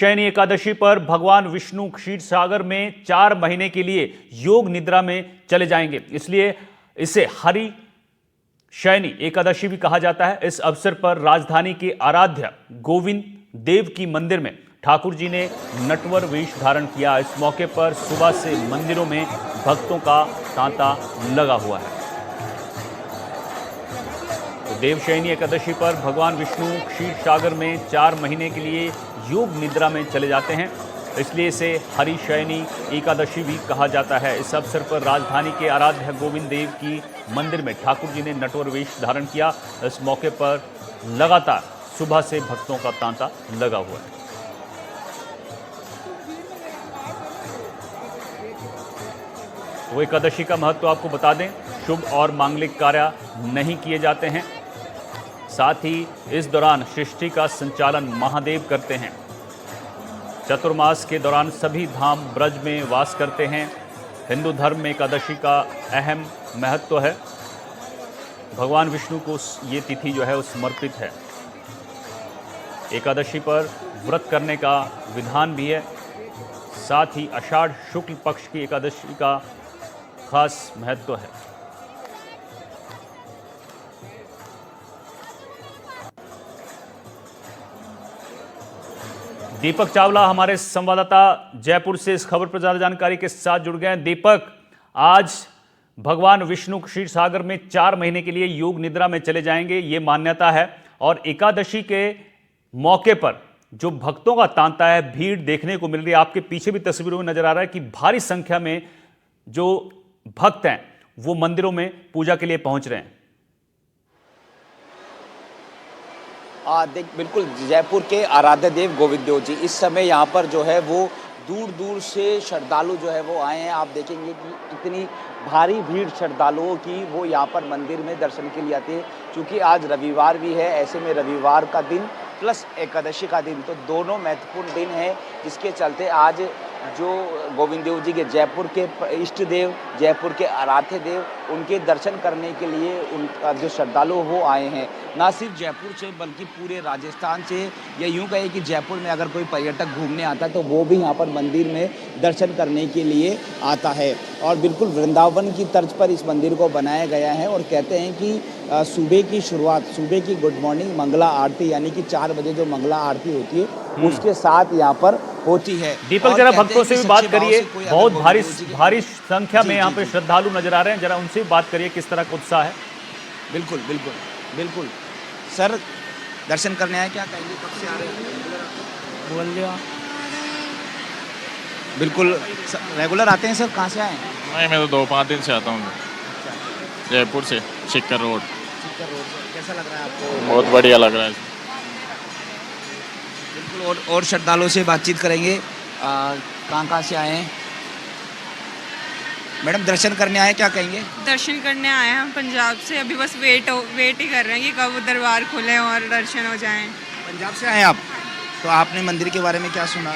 शयनी एकादशी पर भगवान विष्णु क्षीर सागर में 4 महीने के लिए योग निद्रा में चले जाएंगे, इसलिए इसे हरि शयनी एकादशी भी कहा जाता है। इस अवसर पर राजधानी के आराध्य गोविंद देव की मंदिर में ठाकुर जी ने नटवर वेश धारण किया। इस मौके पर सुबह से मंदिरों में भक्तों का तांता लगा हुआ है। तो देवशयनी एकादशी पर भगवान विष्णु क्षीर सागर में 4 महीने के लिए योग निद्रा में चले जाते हैं, इसलिए इसे हरि शयनी एकादशी भी कहा जाता है। इस अवसर पर राजधानी के आराध्य गोविंद देव की मंदिर में ठाकुर जी ने नटवर वेश धारण किया। इस मौके पर लगातार सुबह से भक्तों का तांता लगा हुआ है। वो एकादशी का महत्व आपको बता दें, शुभ और मांगलिक कार्य नहीं किए जाते हैं। साथ ही इस दौरान सृष्टि का संचालन महादेव करते हैं। चतुर्मास के दौरान सभी धाम ब्रज में वास करते हैं। हिंदू धर्म में एकादशी का अहम महत्व है। भगवान विष्णु को ये तिथि जो है वो समर्पित है। एकादशी पर व्रत करने का विधान भी है। साथ ही आषाढ़ शुक्ल पक्ष की एकादशी का खास महत्व है। दीपक चावला हमारे संवाददाता जयपुर से इस खबर पर ज्यादा जानकारी के साथ जुड़ गए हैं। दीपक, आज भगवान विष्णु क्षीर सागर में 4 महीने के लिए योग निद्रा में चले जाएंगे, ये मान्यता है। और एकादशी के मौके पर जो भक्तों का तांता है, भीड़ देखने को मिल रही है। आपके पीछे भी तस्वीरों में नजर आ रहा है कि भारी संख्या में जो भक्त हैं वो मंदिरों में पूजा के लिए पहुंच रहे हैं। देख, बिल्कुल जयपुर के आराध्य देव गोविंद देव जी इस समय यहाँ पर जो है वो दूर दूर से श्रद्धालु जो है वो आए हैं। आप देखेंगे कि इतनी भारी भीड़ श्रद्धालुओं की वो यहाँ पर मंदिर में दर्शन के लिए आते हैं। क्योंकि आज रविवार भी है, ऐसे में रविवार का दिन प्लस एकादशी का दिन, तो दोनों महत्वपूर्ण दिन है, जिसके चलते आज जो गोविंद देव जी के जयपुर के इष्ट देव, जयपुर के आराध्य देव, उनके दर्शन करने के लिए उनका जो श्रद्धालु हो आए हैं। ना सिर्फ जयपुर से बल्कि पूरे राजस्थान से, या यूँ कहे कि जयपुर में अगर कोई पर्यटक घूमने आता है तो वो भी यहाँ पर मंदिर में दर्शन करने के लिए आता है। और बिल्कुल वृंदावन की तर्ज पर इस मंदिर को बनाया गया है। और कहते हैं कि सुबह की शुरुआत, सुबह की गुड मॉर्निंग मंगला आरती, यानी कि 4 बजे जो मंगला आरती होती है उसके साथ यहाँ पर होती है। दीपक, जरा भक्तों से भी बात करिए, बहुत भारी संख्या में यहाँ पे श्रद्धालु नजर आ रहे हैं, जरा उनसे भी बात करिए किस तरह का उत्साह है। बिल्कुल बिल्कुल बिल्कुल सर, दर्शन करने आए, क्या कहेंगे, कब से आ रहे हैं? बोल दिया। बिल्कुल रेगुलर आते हैं सर, कहाँ से आए हैं? नहीं, मैं तो 2-5 दिन से आता हूँ। जयपुर से, शिक्कर रोड। कैसा लग रहा है आपको? बहुत बढ़िया लग रहा है। बिल्कुल, और श्रद्धालुओं से बातचीत करेंगे। कहाँ से आए हैं मैडम? दर्शन करने आए, क्या कहेंगे? दर्शन करने आए हैं हम पंजाब से। अभी बस वेट ही कर रहे हैं कि कब दरबार खुले और दर्शन हो जाएं। पंजाब से आए आप, तो आपने मंदिर के बारे में क्या सुना?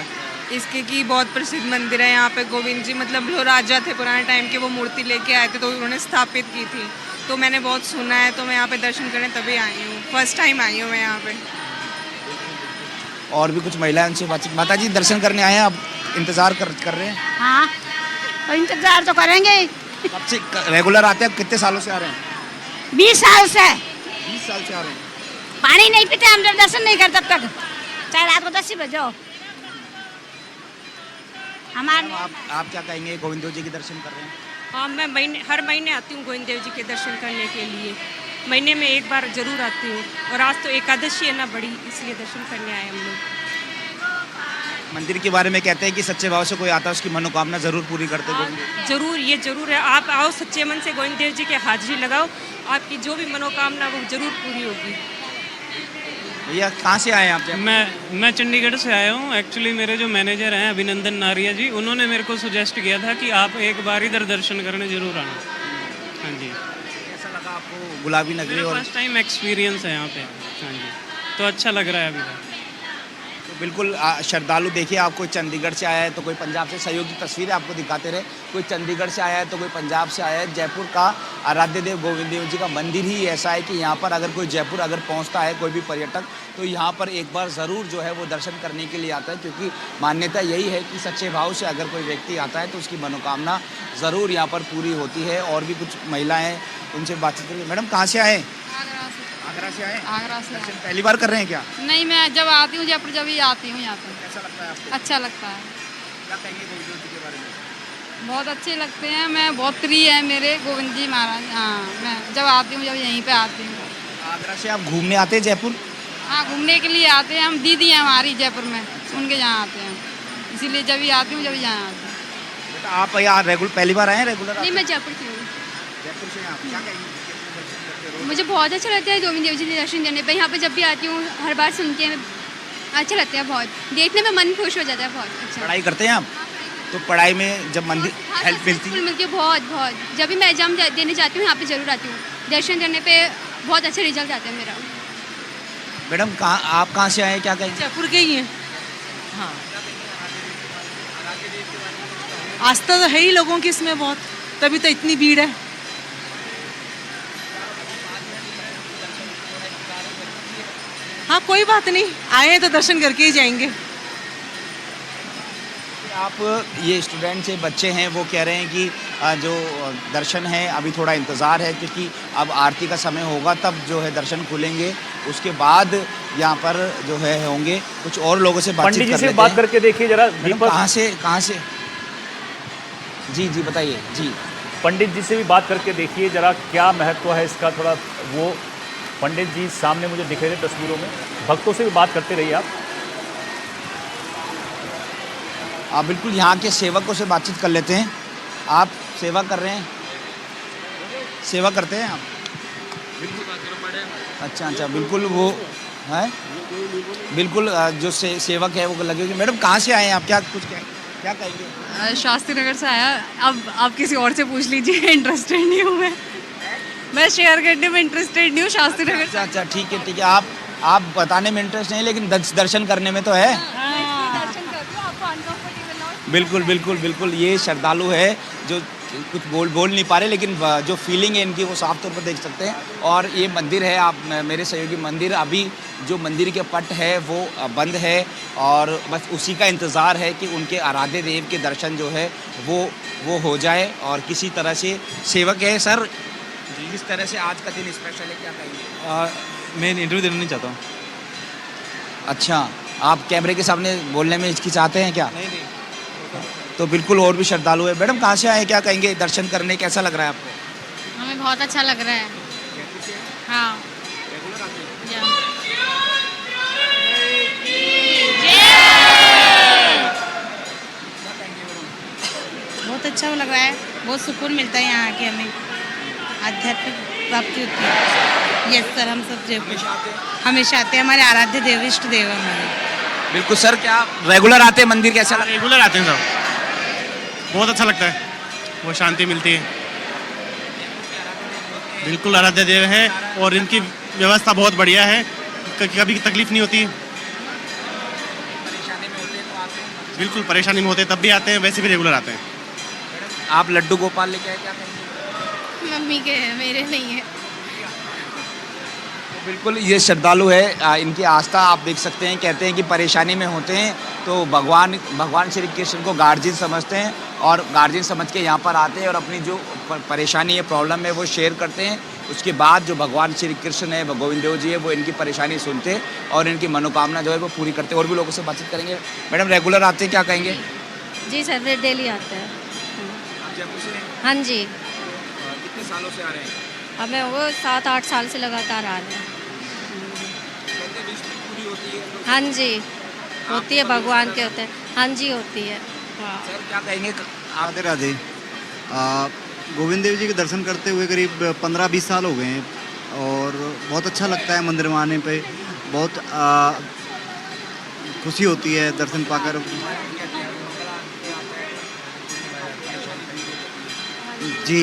इसके की बहुत प्रसिद्ध मंदिर है यहाँ पे। गोविंद जी मतलब जो राजा थे पुराने टाइम के, वो मूर्ति लेके आए थे तो उन्होंने स्थापित की थी, तो मैंने बहुत सुना है, तो मैं यहाँ पे दर्शन करने तभी आई हूँ। फर्स्ट टाइम आई हूँ मैं यहाँ पे। और भी कुछ महिलाएं, उनसे बातचीत। माता जी, दर्शन करने आए हैं, आप इंतजार कर रहे हैं? हाँ, इंतजार तो करेंगे। कब से रेगुलर आते हैं? कितने सालों से आ रहे हैं? 20 साल से। 20 साल से आ रहे हैं। पानी नहीं पीते हम जब दर्शन नहीं करते तब तक, चाहे रात को 10 ही बजे हो। हमारे आप क्या कहेंगे, गोविंद देव जी के दर्शन कर रहे हैं? हाँ, मैं हर महीने आती हूँ गोविंद देव जी के दर्शन करने के लिए। महीने में एक बार जरूर आती हूँ, और आज तो एकादशी है ना बड़ी, इसलिए दर्शन करने आए हम लोग। मंदिर के बारे में कहते हैं कि सच्चे भाव से कोई आता है उसकी मनोकामना जरूर पूरी करते हैं। जरूर, ये जरूर है। आप आओ, सच्चे मन से गोविंद देव जी के हाजिरी लगाओ, आपकी जो भी मनोकामना वो जरूर पूरी होगी। भैया, कहाँ से आए हैं आप? मैं चंडीगढ़ से आया हूँ। एक्चुअली मेरे जो मैनेजर हैं अभिनंदन नारिया जी, उन्होंने मेरे को सुजेस्ट किया था कि आप एक बार इधर दर्शन करने जरूर आना। हाँ जी। कैसा लगा आपको गुलाबी नगरी? और फर्स्ट टाइम एक्सपीरियंस है यहाँ पे। हाँ जी, तो अच्छा लग रहा है अभी तक। तो तो बिल्कुल श्रद्धालु देखिए, आप कोई चंडीगढ़ से आया है तो कोई पंजाब से, सहयोगी तस्वीरें आपको दिखाते रहे, कोई चंडीगढ़ से आया है तो कोई पंजाब से आया है। जयपुर का आराध्य देव गोविंद देव जी का मंदिर ही ऐसा है कि यहाँ पर अगर कोई जयपुर अगर पहुँचता है कोई भी पर्यटक, तो यहाँ पर एक बार ज़रूर जो है वो दर्शन करने के लिए आता है, क्योंकि मान्यता यही है कि सच्चे भाव से अगर कोई व्यक्ति आता है तो उसकी मनोकामना ज़रूर यहाँ पर पूरी होती है। और भी कुछ महिलाएँ, उनसे बातचीत करेंगे। मैडम कहाँ से आए? आगरा से आए? आगरा से दर्शन पहली बार कर रहे हैं क्या? नहीं, मैं जब आती हूँ जयपुर जब ही आती हूँ यहाँ पे। कैसा लगता है आपको? अच्छा लगता है, क्या कहेंगे गोविंद देव जी के बारे में? बहुत अच्छे लगते हैं। मैं बहुत प्रिय है मेरे गोविंद जी महाराज। हाँ, मैं जब आती हूँ जब यहीं पे आती हूँ। आगरा से आप घूमने आते हैं जयपुर? हाँ, घूमने के लिए आते हैं। हम दीदी हैं हमारी जयपुर में, उनके यहाँ आते हैं, इसीलिए जब भी आती हूँ जब यहाँ आती हूँ। बेटा आप यहाँ रेगुलर पहली बार आए हैं? रेगुलर नहीं, मैं जयपुर की हूँ। जयपुर से यहाँ क्या कहेंगे? मुझे बहुत अच्छा लगता है गोविंद देव जी के दर्शन करने पे। यहाँ पे जब भी आती हूँ हर बार सुनते हैं, अच्छा लगता है बहुत, देखने में मन खुश हो जाता है। बहुत अच्छा। पढ़ाई करते हैं आप? तो पढ़ाई में जब मंदिर हेल्प मिलती है? मिलती है बहुत बहुत। जब भी मैं एग्जाम देने जाती हूँ यहाँ पे ज़रूर आती हूँ, दर्शन करने पे बहुत अच्छा रिजल्ट आता है मेरा। मैडम कहाँ, आप कहाँ से आए हैं, क्या कहेंगे? जयपुर के ही हैं। हाँ, आस्था तो है ही लोगों की इसमें बहुत, तभी तो इतनी भीड़ है। हाँ, कोई बात नहीं, आए हैं तो दर्शन करके ही जाएंगे। आप ये स्टूडेंट्स हैं, बच्चे हैं, वो कह रहे हैं कि जो दर्शन है अभी थोड़ा इंतज़ार है, क्योंकि अब आरती का समय होगा तब जो है दर्शन खुलेंगे, उसके बाद यहाँ पर जो है होंगे। कुछ और लोगों से बातचीत पंडित जी कर से लेते बात हैं। करके देखिए जरा। मैडम, दीपक, कहाँ से? जी जी बताइए जी। पंडित जी से भी बात करके देखिए जरा क्या महत्व है इसका, थोड़ा वो पंडित जी सामने मुझे दिख रहे थे तस्वीरों में। भक्तों से भी बात करते रहिए आप बिल्कुल यहाँ के सेवकों से बातचीत कर लेते हैं। आप सेवा कर रहे हैं? सेवा करते हैं आप? अच्छा, बिल्कुल वो है, बिल्कुल जो सेवक है वो लगे। मैडम कहाँ से आए हैं आप, क्या कहेंगे? शास्त्री नगर से आया। अब आप किसी और से पूछ लीजिए, इंटरेस्टेड नहीं हूँ मैं शेयर करने में इंटरेस्टेड नहीं हूँ। शास्त्री नगर से। अच्छा, ठीक है। आप बताने में इंटरेस्ट नहीं, लेकिन दर्शन करने में तो है। बिल्कुल ये श्रद्धालु है जो कुछ बोल नहीं पा रहे, लेकिन जो फीलिंग है इनकी वो साफ तौर पर देख सकते हैं। और ये मंदिर है, आप मेरे सहयोगी, मंदिर अभी जो मंदिर के पट है वो बंद है, और बस उसी का इंतज़ार है कि उनके आराध्य देव के दर्शन जो है वो हो जाए। और किसी तरह से सेवक है सर, किस तरह से आज का दिन स्पेशल है, क्या कहेंगे? मैं इंटरव्यू देना नहीं चाहता हूँ। अच्छा, आप कैमरे के सामने बोलने में हिचकिचाते हैं क्या? नहीं। तो बिल्कुल और भी श्रद्धालु है। मैडम कहाँ से आए, क्या कहेंगे? दर्शन करने कैसा लग रहा है आपको? हमें बहुत अच्छा लग रहा है। हाँ, बहुत अच्छा लग रहा है, बहुत सुकून मिलता है यहाँ आके, हमें आध्यात्मिक प्राप्ति होती है। यस सर, हम सब जयपुर हमेशा आते हैं, हमारे आराध्य देव, इष्ट देव हमारे। बिल्कुल सर, क्या रेगुलर आते हैं मंदिर, कैसा लगता है? रेगुलर आते हैं सब, बहुत अच्छा लगता है, वो शांति मिलती है। बिल्कुल आराध्य देव है और इनकी व्यवस्था बहुत बढ़िया है, कभी तकलीफ नहीं होती। बिल्कुल परेशानी में होते तब भी आते हैं, वैसे भी रेगुलर आते हैं। आप लड्डू गोपाल लेके आए, क्या कहेंगे? मम्मी के है, मेरे नहीं है। बिल्कुल ये श्रद्धालु है, इनकी आस्था आप देख सकते हैं। कहते हैं कि परेशानी में होते हैं तो भगवान श्री कृष्ण को गार्जियन समझते हैं, और गार्जियन समझ के यहाँ पर आते हैं और अपनी जो परेशानी है, प्रॉब्लम है, वो शेयर करते हैं। उसके बाद जो भगवान श्री कृष्ण है, गोविंद देव जी है, वो इनकी परेशानी सुनते हैं और इनकी मनोकामना जो है वो पूरी करते हैं। और भी लोगों से बातचीत करेंगे। मैडम रेगुलर आते हैं, क्या कहेंगे? जी सर, डेली आते हैं। जयपुर से? हाँ जी। कितने सालों से आ रहे हैं? हमें वो 7-8 साल से लगातार आ रहे हैं। हाँ जी, होती है, भगवान के होते हैं। हाँ जी, होती है। हाँ। सर क्या कहेंगे? राधे राधे। गोविंद देव जी के दर्शन करते हुए करीब 15-20 साल हो गए हैं, और बहुत अच्छा लगता है मंदिर में आने पे। बहुत खुशी होती है दर्शन पाकर। जी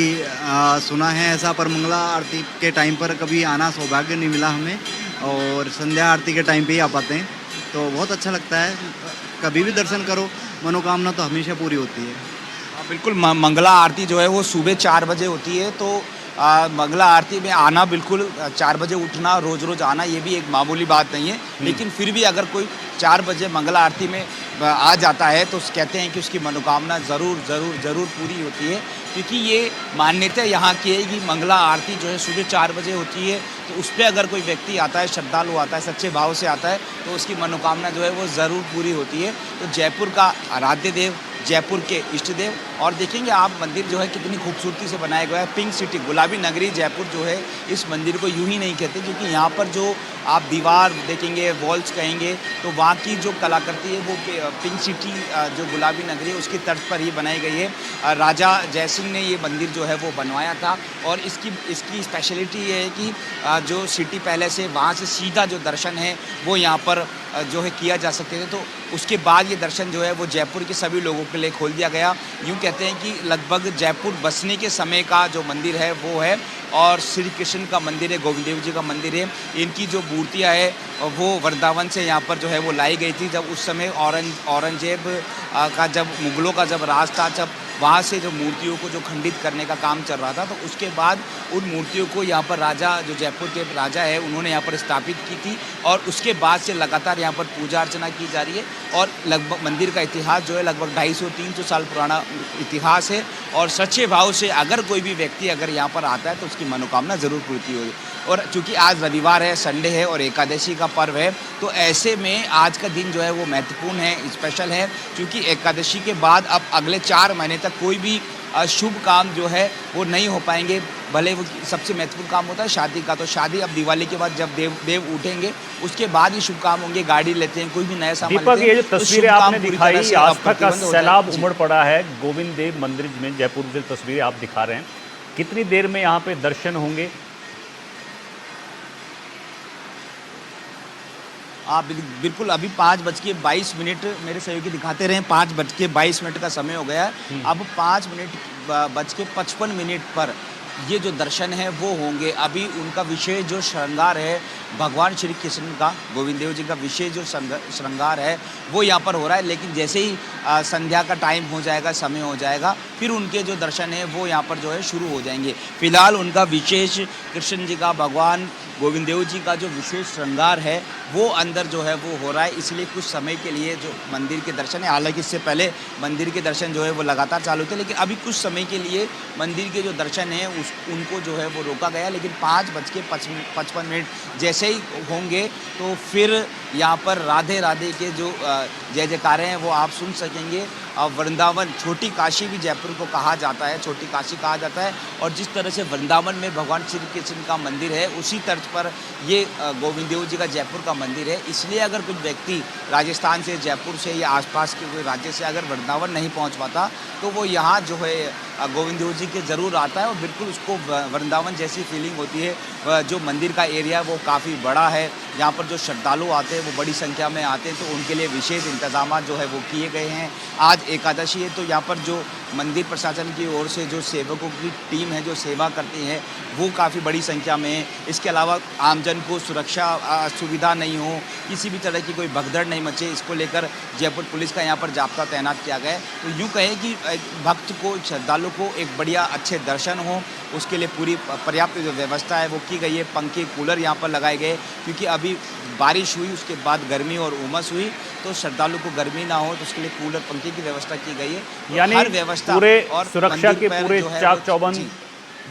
सुना है ऐसा, पर मंगला आरती के टाइम पर कभी आना सौभाग्य नहीं मिला हमें, और संध्या आरती के टाइम पे ही आ पाते हैं। तो बहुत अच्छा लगता है। कभी भी दर्शन करो, मनोकामना तो हमेशा पूरी होती है। बिल्कुल मंगला आरती जो है वो सुबह 4 बजे होती है, तो मंगला आरती में आना बिल्कुल 4 बजे उठना, रोज़ रोज़ आना, ये भी एक मामूली बात नहीं है। लेकिन फिर भी अगर कोई 4 बजे मंगला आरती में आ जाता है तो कहते हैं कि उसकी मनोकामना ज़रूर पूरी होती है, क्योंकि ये मान्यता यहाँ की है कि मंगला आरती जो है सुबह 4 बजे होती है, तो उस पर अगर कोई व्यक्ति आता है, श्रद्धालु आता है, सच्चे भाव से आता है, तो उसकी मनोकामना जो है वो ज़रूर पूरी होती है। तो जयपुर का आराध्य देव, जयपुर के इष्ट देव, और देखेंगे आप मंदिर जो है कितनी खूबसूरती से बनाया गया है। पिंक सिटी, गुलाबी नगरी जयपुर जो है, इस मंदिर को यूं ही नहीं कहते, क्योंकि यहाँ पर जो आप दीवार देखेंगे, वॉल्स कहेंगे, तो वहाँ की जो कलाकृति है वो पिंक सिटी जो गुलाबी नगरी है उसकी तर्ज पर ही बनाई गई है। राजा जयसिंह ने ये मंदिर जो है वो बनवाया था, और इसकी स्पेशलिटी ये है कि जो सिटी पैलेस है वहाँ से सीधा जो दर्शन है वो यहाँ पर जो है किया जा सकते थे। तो उसके बाद ये दर्शन जो है वो जयपुर के सभी लोगों के लिए खोल दिया गया। यूँ कहते हैं कि लगभग जयपुर बसने के समय का जो मंदिर है वो है, और श्री कृष्ण का मंदिर है, गोविंद देव जी का मंदिर है। इनकी जो मूर्तियाँ है वो वृंदावन से यहाँ पर जो है वो लाई गई थी, जब उस समय औरंगजेब का जब मुगलों का जब राज था, जब वहाँ से जो मूर्तियों को जो खंडित करने का काम चल रहा था, तो उसके बाद उन मूर्तियों को यहाँ पर राजा, जो जयपुर के राजा है, उन्होंने यहाँ पर स्थापित की थी, और उसके बाद से लगातार यहाँ पर पूजा अर्चना की जा रही है। और लगभग मंदिर का इतिहास जो है लगभग 250-300 साल पुराना इतिहास है, और सच्चे भाव से अगर कोई भी व्यक्ति अगर यहाँ पर आता है तो उसकी मनोकामना ज़रूर पूरी होगी। और चूँकि आज रविवार है, संडे है और एकादशी का पर्व है, तो ऐसे में आज का दिन जो है वो महत्वपूर्ण है, स्पेशल है, क्योंकि एकादशी के बाद अब अगले 4 महीने तक कोई भी शुभ काम जो है वो नहीं हो पाएंगे। भले वो सबसे महत्वपूर्ण काम होता है शादी का, तो शादी अब दिवाली के बाद जब देव उठेंगे उसके बाद ही शुभ काम होंगे। गाड़ी लेते हैं, कोई भी नया सामान दीपक, लेते हैं, ये जो तो तस्वीरें शुभ काम आपने पूरी दिखाई, तरह से आस्था का प्रतिबंध हो सैलाब जाए। उमड़ पड़ा है गोविंद देव मंदिर में जयपुर। जो तस्वीरें आप दिखा रहे हैं, कितनी देर में यहाँ पे दर्शन होंगे? आप बिल्कुल अभी 5:22 मेरे सहयोगी दिखाते रहे, 5:22 का समय हो गया है। अब 5:55 पर ये जो दर्शन है वो होंगे। अभी उनका विशेष जो श्रृंगार है भगवान श्री कृष्ण का, गोविंद देव जी का विशेष जो श्रृंगार है वो यहाँ पर हो रहा है। लेकिन जैसे ही संध्या का टाइम हो जाएगा, समय हो जाएगा, फिर उनके जो दर्शन है वो यहाँ पर जो है शुरू हो जाएंगे। फिलहाल उनका विशेष कृष्ण जी का, भगवान गोविंद देव जी का जो विशेष श्रृंगार है वो अंदर जो है वो हो रहा है, इसलिए कुछ समय के लिए जो मंदिर के दर्शन है, हालांकि इससे पहले मंदिर के दर्शन जो है वो लगातार चालू थे, लेकिन अभी कुछ समय के लिए मंदिर के जो दर्शन है उनको जो है वो रोका गया। लेकिन 5:55 जैसे ही होंगे तो फिर यहाँ पर राधे राधे के जो जय जयकारे हैं वो आप सुन सकेंगे। वृंदावन, छोटी काशी भी जयपुर को कहा जाता है, छोटी काशी कहा जाता है, और जिस तरह से वृंदावन में भगवान श्री कृष्ण का मंदिर है उसी तर्ज पर ये गोविंद देव जी का जयपुर का मंदिर है। इसलिए अगर कुछ व्यक्ति राजस्थान से, जयपुर से या आसपास के कोई राज्य से अगर वृंदावन नहीं पहुंच पाता तो वो यहाँ जो है गोविंद देव जी के ज़रूर आता है, और बिल्कुल उसको वृंदावन जैसी फीलिंग होती है। जो मंदिर का एरिया वो काफ़ी बड़ा है, यहाँ पर जो श्रद्धालु आते हैं वो बड़ी संख्या में आते हैं, तो उनके लिए विशेष इंतजाम जो है वो किए गए हैं। आज एकादशी है, तो यहाँ पर जो मंदिर प्रशासन की ओर से जो सेवकों की टीम है जो सेवा करती है वो काफ़ी बड़ी संख्या में है। इसके अलावा आमजन को सुरक्षा सुविधा नहीं हो, किसी भी तरह की कोई भगदड़ नहीं मचे, इसको लेकर जयपुर पुलिस का यहाँ पर जाब्ता तैनात किया गया है। तो यूँ कहें कि भक्त को, श्रद्धालु को एक बढ़िया अच्छे दर्शन हो, उसके लिए पूरी पर्याप्त जो व्यवस्था है वो की गई है। पंखे, कूलर यहाँ पर लगाए गए, क्योंकि अभी बारिश हुई, उसके बाद गर्मी और उमस हुई, तो श्रद्धालु को गर्मी ना हो तो उसके लिए कूलर, पंखे की व्यवस्था की गई है। तो यानी हर व्यवस्था पूरे और सुरक्षा के पूरे चाक चौबंद जी।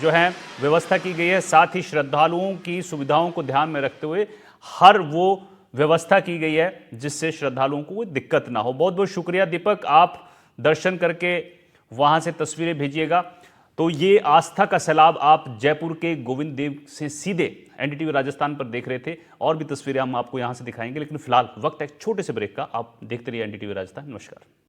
जो है व्यवस्था की गई है। साथ ही श्रद्धालुओं की सुविधाओं को ध्यान में रखते हुए हर वो व्यवस्था की गई है जिससे श्रद्धालुओं को कोई दिक्कत ना हो। बहुत बहुत शुक्रिया दीपक, आप दर्शन करके वहां से तस्वीरें भेजिएगा। तो ये आस्था का सैलाब आप जयपुर के गोविंद देव से सीधे एनडीटीवी राजस्थान पर देख रहे थे। और भी तस्वीरें हम आपको यहां से दिखाएंगे, लेकिन फिलहाल वक्त है एक छोटे से ब्रेक का। आप देखते रहिए एनडीटीवी राजस्थान। नमस्कार।